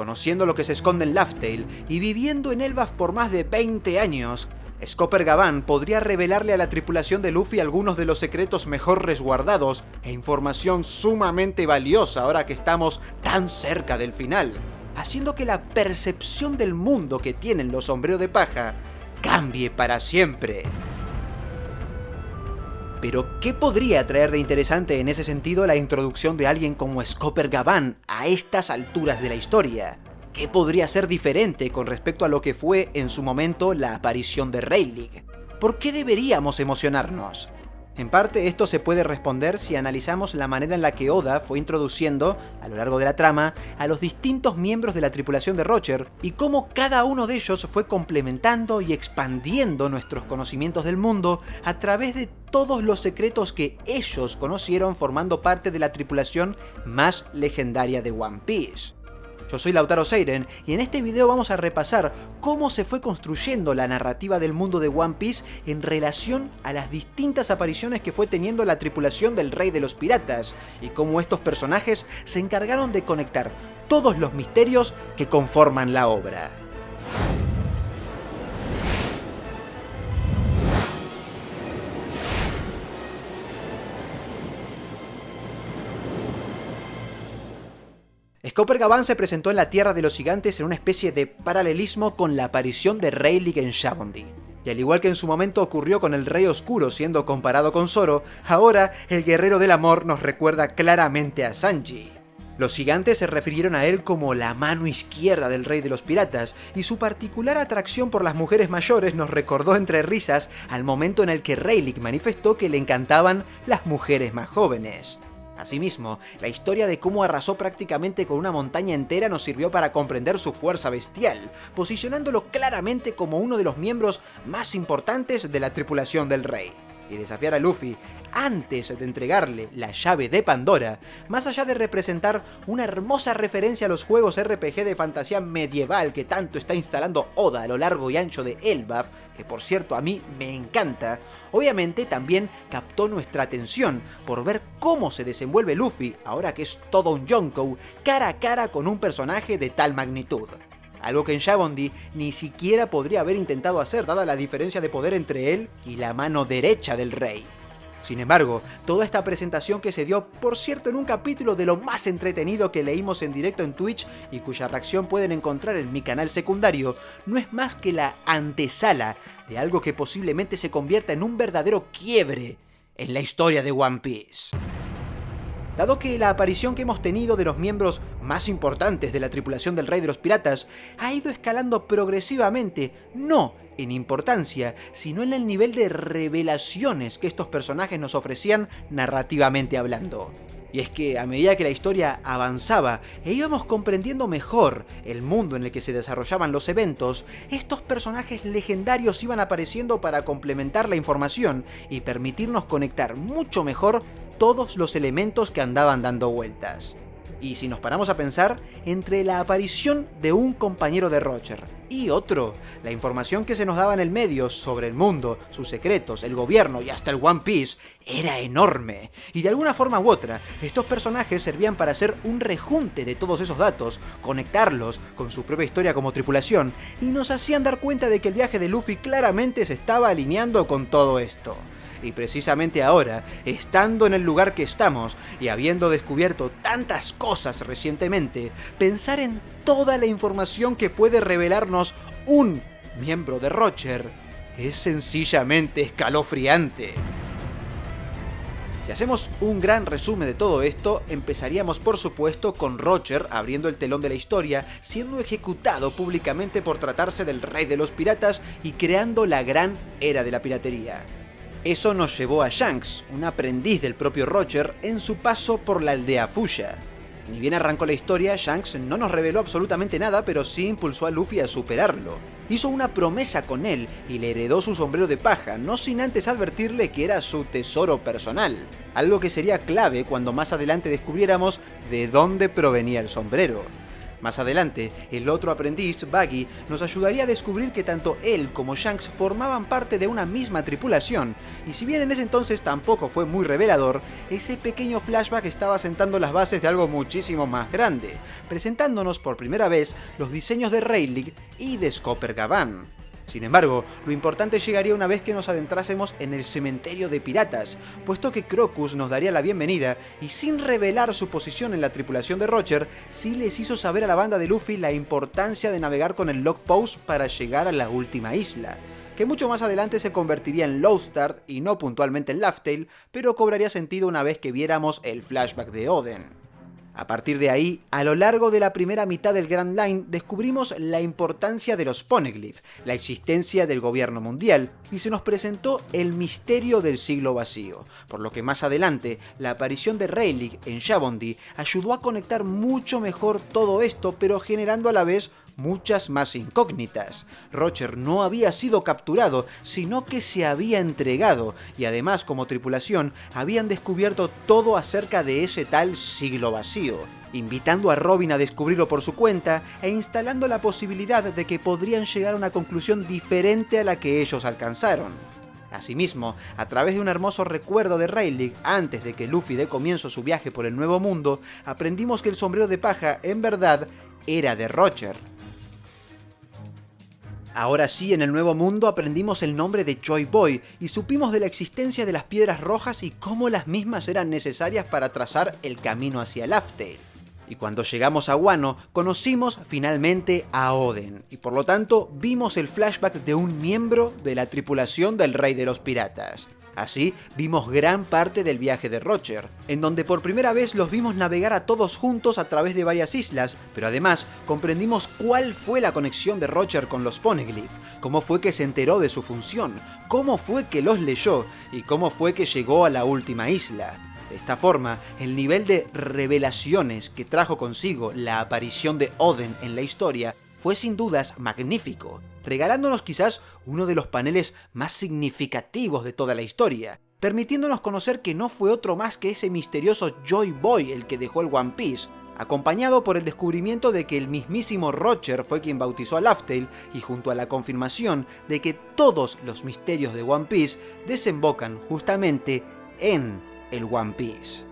Conociendo lo que se esconde en Laugh Tale y viviendo en Elbaf por más de 20 años, Scopper Gabán podría revelarle a la tripulación de Luffy algunos de los secretos mejor resguardados e información sumamente valiosa ahora que estamos tan cerca del final, haciendo que la percepción del mundo que tienen los sombreros de paja cambie para siempre. Pero, ¿qué podría traer de interesante en ese sentido la introducción de alguien como Scopper Gabán a estas alturas de la historia? ¿Qué podría ser diferente con respecto a lo que fue en su momento la aparición de Rayleigh? ¿Por qué deberíamos emocionarnos? En parte esto se puede responder si analizamos la manera en la que Oda fue introduciendo, a lo largo de la trama, a los distintos miembros de la tripulación de Roger y cómo cada uno de ellos fue complementando y expandiendo nuestros conocimientos del mundo a través de todos los secretos que ellos conocieron formando parte de la tripulación más legendaria de One Piece. Yo soy Lautaro Seiren y en este video vamos a repasar cómo se fue construyendo la narrativa del mundo de One Piece en relación a las distintas apariciones que fue teniendo la tripulación del Rey de los Piratas y cómo estos personajes se encargaron de conectar todos los misterios que conforman la obra. Scopper Gabán se presentó en la Tierra de los Gigantes en una especie de paralelismo con la aparición de Rayleigh en Shabondi. Y al igual que en su momento ocurrió con el Rey Oscuro siendo comparado con Zoro, ahora el Guerrero del Amor nos recuerda claramente a Sanji. Los gigantes se refirieron a él como la mano izquierda del Rey de los Piratas, y su particular atracción por las mujeres mayores nos recordó entre risas al momento en el que Rayleigh manifestó que le encantaban las mujeres más jóvenes. Asimismo, la historia de cómo arrasó prácticamente con una montaña entera nos sirvió para comprender su fuerza bestial, posicionándolo claramente como uno de los miembros más importantes de la tripulación del rey. Y desafiar a Luffy antes de entregarle la llave de Pandora, más allá de representar una hermosa referencia a los juegos RPG de fantasía medieval que tanto está instalando Oda a lo largo y ancho de Elbaf, que por cierto a mí me encanta, obviamente también captó nuestra atención por ver cómo se desenvuelve Luffy, ahora que es todo un Yonkou, cara a cara con un personaje de tal magnitud. Algo que en Shabondi ni siquiera podría haber intentado hacer dada la diferencia de poder entre él y la mano derecha del rey. Sin embargo, toda esta presentación que se dio, por cierto, en un capítulo de lo más entretenido que leímos en directo en Twitch y cuya reacción pueden encontrar en mi canal secundario, no es más que la antesala de algo que posiblemente se convierta en un verdadero quiebre en la historia de One Piece. Dado que la aparición que hemos tenido de los miembros más importantes de la tripulación del Rey de los Piratas ha ido escalando progresivamente, no en importancia, sino en el nivel de revelaciones que estos personajes nos ofrecían narrativamente hablando. Y es que a medida que la historia avanzaba e íbamos comprendiendo mejor el mundo en el que se desarrollaban los eventos, estos personajes legendarios iban apareciendo para complementar la información y permitirnos conectar mucho mejor todos los elementos que andaban dando vueltas. Y si nos paramos a pensar, entre la aparición de un compañero de Roger y otro, la información que se nos daba en el medio sobre el mundo, sus secretos, el gobierno y hasta el One Piece era enorme. Y de alguna forma u otra, estos personajes servían para hacer un rejunte de todos esos datos, conectarlos con su propia historia como tripulación, y nos hacían dar cuenta de que el viaje de Luffy claramente se estaba alineando con todo esto. Y precisamente ahora, estando en el lugar que estamos y habiendo descubierto tantas cosas recientemente, pensar en toda la información que puede revelarnos un miembro de Roger es sencillamente escalofriante. Si hacemos un gran resumen de todo esto, empezaríamos por supuesto con Roger abriendo el telón de la historia, siendo ejecutado públicamente por tratarse del Rey de los Piratas y creando la gran era de la piratería. Eso nos llevó a Shanks, un aprendiz del propio Roger, en su paso por la aldea Fuya. Ni bien arrancó la historia, Shanks no nos reveló absolutamente nada, pero sí impulsó a Luffy a superarlo. Hizo una promesa con él y le heredó su sombrero de paja, no sin antes advertirle que era su tesoro personal. Algo que sería clave cuando más adelante descubriéramos de dónde provenía el sombrero. Más adelante, el otro aprendiz, Buggy, nos ayudaría a descubrir que tanto él como Shanks formaban parte de una misma tripulación, y si bien en ese entonces tampoco fue muy revelador, ese pequeño flashback estaba sentando las bases de algo muchísimo más grande, presentándonos por primera vez los diseños de Rayleigh y de Scopper Gavan. Sin embargo, lo importante llegaría una vez que nos adentrásemos en el cementerio de piratas, puesto que Crocus nos daría la bienvenida y sin revelar su posición en la tripulación de Roger, sí les hizo saber a la banda de Luffy la importancia de navegar con el logpost para llegar a la última isla, que mucho más adelante se convertiría en Lothstart y no puntualmente en Laugh Tale, pero cobraría sentido una vez que viéramos el flashback de Oden. A partir de ahí, a lo largo de la primera mitad del Grand Line, descubrimos la importancia de los Poneglyph, la existencia del gobierno mundial, y se nos presentó el misterio del siglo vacío, por lo que más adelante, la aparición de Rayleigh en Shabondi ayudó a conectar mucho mejor todo esto, pero generando a la vez muchas más incógnitas. Roger no había sido capturado, sino que se había entregado, y además como tripulación habían descubierto todo acerca de ese tal siglo vacío, invitando a Robin a descubrirlo por su cuenta e instalando la posibilidad de que podrían llegar a una conclusión diferente a la que ellos alcanzaron. Asimismo, a través de un hermoso recuerdo de Rayleigh, antes de que Luffy dé comienzo a su viaje por el Nuevo Mundo, aprendimos que el sombrero de paja, en verdad, era de Roger. Ahora sí, en el Nuevo Mundo aprendimos el nombre de Joy Boy y supimos de la existencia de las piedras rojas y cómo las mismas eran necesarias para trazar el camino hacia Laugh Tale. Y cuando llegamos a Wano, conocimos finalmente a Oden, y por lo tanto vimos el flashback de un miembro de la tripulación del Rey de los Piratas. Así, vimos gran parte del viaje de Roger, en donde por primera vez los vimos navegar a todos juntos a través de varias islas, pero además comprendimos cuál fue la conexión de Roger con los Poneglyph, cómo fue que se enteró de su función, cómo fue que los leyó y cómo fue que llegó a la última isla. De esta forma, el nivel de revelaciones que trajo consigo la aparición de Oden en la historia fue sin dudas magnífico, regalándonos quizás uno de los paneles más significativos de toda la historia, permitiéndonos conocer que no fue otro más que ese misterioso Joy Boy el que dejó el One Piece, acompañado por el descubrimiento de que el mismísimo Roger fue quien bautizó a Laugh Tale y junto a la confirmación de que todos los misterios de One Piece desembocan justamente en el One Piece.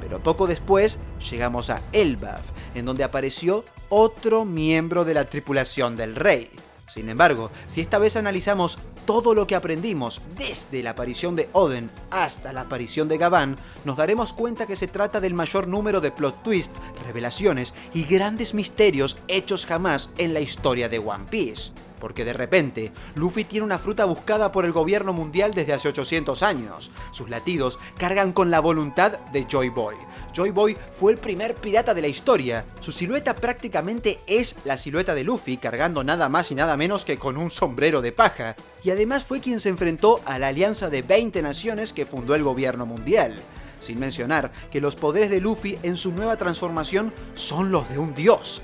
Pero poco después llegamos a Elbaf, en donde apareció otro miembro de la tripulación del rey. Sin embargo, si esta vez analizamos todo lo que aprendimos desde la aparición de Oden hasta la aparición de Gavan, nos daremos cuenta que se trata del mayor número de plot twists, revelaciones y grandes misterios hechos jamás en la historia de One Piece. Porque de repente, Luffy tiene una fruta buscada por el gobierno mundial desde hace 800 años. Sus latidos cargan con la voluntad de Joy Boy. Joy Boy fue el primer pirata de la historia. Su silueta prácticamente es la silueta de Luffy, cargando nada más y nada menos que con un sombrero de paja. Y además fue quien se enfrentó a la alianza de 20 naciones que fundó el gobierno mundial. Sin mencionar que los poderes de Luffy en su nueva transformación son los de un dios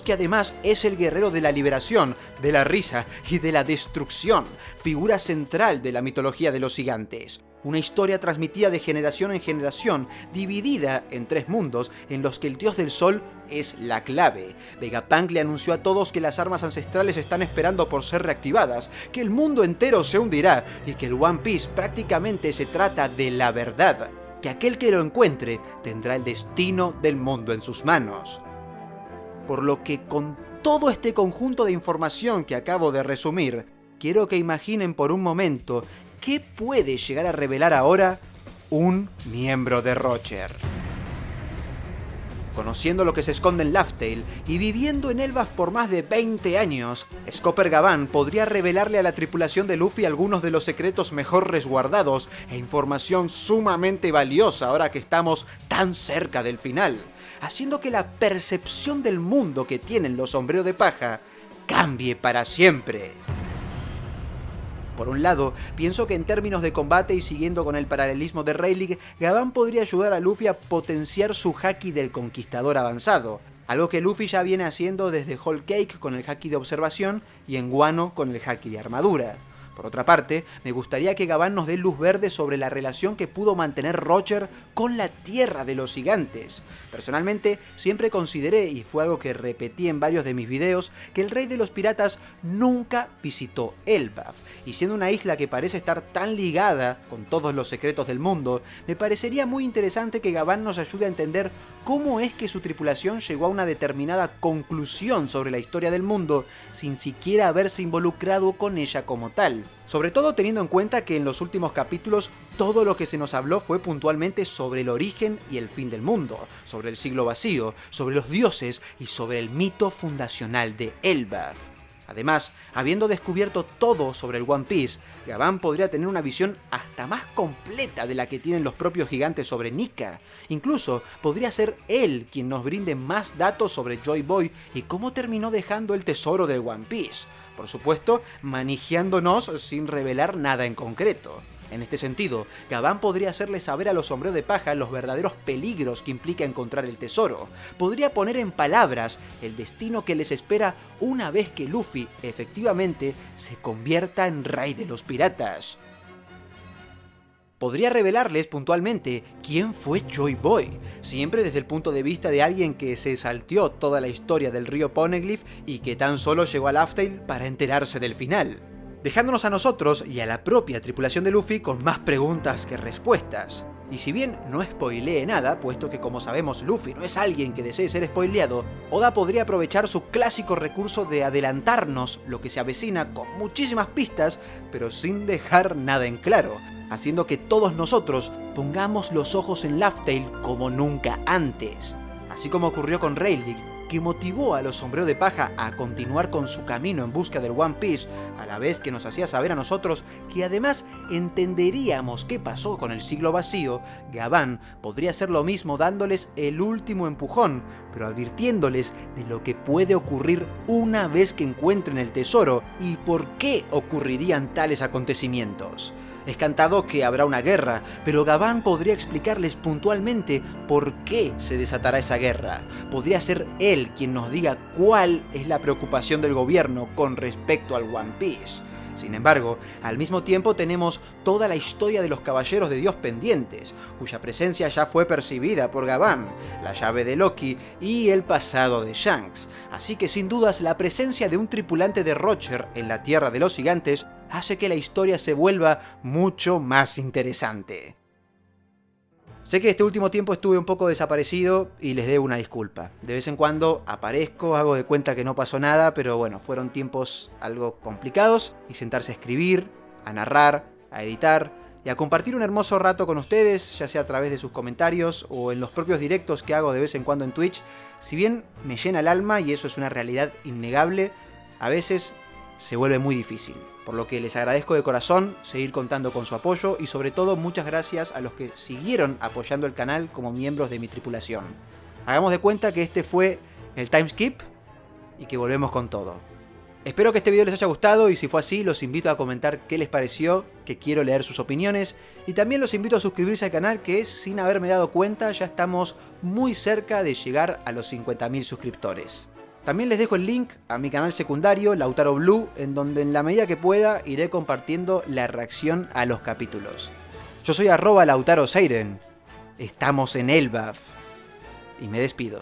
que además es el guerrero de la liberación, de la risa y de la destrucción, figura central de la mitología de los gigantes. Una historia transmitida de generación en generación, dividida en 3 mundos en los que el dios del sol es la clave. Vegapunk le anunció a todos que las armas ancestrales están esperando por ser reactivadas, que el mundo entero se hundirá y que el One Piece prácticamente se trata de la verdad, que aquel que lo encuentre tendrá el destino del mundo en sus manos. Por lo que con todo este conjunto de información que acabo de resumir, quiero que imaginen por un momento qué puede llegar a revelar ahora un miembro de Roger. Conociendo lo que se esconde en Laugh Tale y viviendo en Elbaf por más de 20 años, Scopper Gavan podría revelarle a la tripulación de Luffy algunos de los secretos mejor resguardados e información sumamente valiosa ahora que estamos tan cerca del final, haciendo que la percepción del mundo que tienen los sombreros de paja cambie para siempre. Por un lado, pienso que en términos de combate y siguiendo con el paralelismo de Rayleigh, Gavan podría ayudar a Luffy a potenciar su haki del conquistador avanzado, algo que Luffy ya viene haciendo desde Whole Cake con el haki de observación y en Wano con el haki de armadura. Por otra parte, me gustaría que Gabán nos dé luz verde sobre la relación que pudo mantener Roger con la Tierra de los Gigantes. Personalmente, siempre consideré, y fue algo que repetí en varios de mis videos, que el Rey de los Piratas nunca visitó Elbaf, y siendo una isla que parece estar tan ligada con todos los secretos del mundo, me parecería muy interesante que Gabán nos ayude a entender cómo es que su tripulación llegó a una determinada conclusión sobre la historia del mundo sin siquiera haberse involucrado con ella como tal. Sobre todo teniendo en cuenta que en los últimos capítulos todo lo que se nos habló fue puntualmente sobre el origen y el fin del mundo, sobre el siglo vacío, sobre los dioses y sobre el mito fundacional de Elbaf. Además, habiendo descubierto todo sobre el One Piece, Gabán podría tener una visión hasta más completa de la que tienen los propios gigantes sobre Nika. Incluso podría ser él quien nos brinde más datos sobre Joy Boy y cómo terminó dejando el tesoro del One Piece. Por supuesto, manejándonos sin revelar nada en concreto. En este sentido, Gabán podría hacerle saber a los sombreros de paja los verdaderos peligros que implica encontrar el tesoro. Podría poner en palabras el destino que les espera una vez que Luffy efectivamente se convierta en rey de los piratas. Podría revelarles puntualmente quién fue Joy Boy, siempre desde el punto de vista de alguien que se salteó toda la historia del río Poneglyph y que tan solo llegó a Laugh Tale para enterarse del final, dejándonos a nosotros y a la propia tripulación de Luffy con más preguntas que respuestas. Y si bien no spoilee nada, puesto que como sabemos Luffy no es alguien que desee ser spoileado, Oda podría aprovechar su clásico recurso de adelantarnos lo que se avecina con muchísimas pistas, pero sin dejar nada en claro, haciendo que todos nosotros pongamos los ojos en Laugh Tale como nunca antes. Así como ocurrió con Rayleigh, que motivó a los sombreros de paja a continuar con su camino en busca del One Piece, a la vez que nos hacía saber a nosotros que además entenderíamos qué pasó con el siglo vacío, Gabán podría hacer lo mismo dándoles el último empujón, pero advirtiéndoles de lo que puede ocurrir una vez que encuentren el tesoro y por qué ocurrirían tales acontecimientos. Es cantado que habrá una guerra, pero Gabán podría explicarles puntualmente por qué se desatará esa guerra. Podría ser él quien nos diga cuál es la preocupación del gobierno con respecto al One Piece. Sin embargo, al mismo tiempo tenemos toda la historia de los Caballeros de Dios pendientes, cuya presencia ya fue percibida por Gabán, la llave de Loki y el pasado de Shanks. Así que sin dudas la presencia de un tripulante de Roger en la Tierra de los Gigantes hace que la historia se vuelva mucho más interesante. Sé que este último tiempo estuve un poco desaparecido y les debo una disculpa. De vez en cuando aparezco, hago de cuenta que no pasó nada, pero bueno, fueron tiempos algo complicados y sentarse a escribir, a narrar, a editar y a compartir un hermoso rato con ustedes, ya sea a través de sus comentarios o en los propios directos que hago de vez en cuando en Twitch. Si bien me llena el alma y eso es una realidad innegable, a veces se vuelve muy difícil, por lo que les agradezco de corazón seguir contando con su apoyo y sobre todo muchas gracias a los que siguieron apoyando el canal como miembros de mi tripulación. Hagamos de cuenta que este fue el timeskip y que volvemos con todo. Espero que este video les haya gustado y si fue así los invito a comentar qué les pareció, que quiero leer sus opiniones y también los invito a suscribirse al canal que sin haberme dado cuenta ya estamos muy cerca de llegar a los 50.000 suscriptores. También les dejo el link a mi canal secundario, Lautaro Blue, en donde en la medida que pueda iré compartiendo la reacción a los capítulos. Yo soy @LautaroSeiren, estamos en Elbaf y me despido.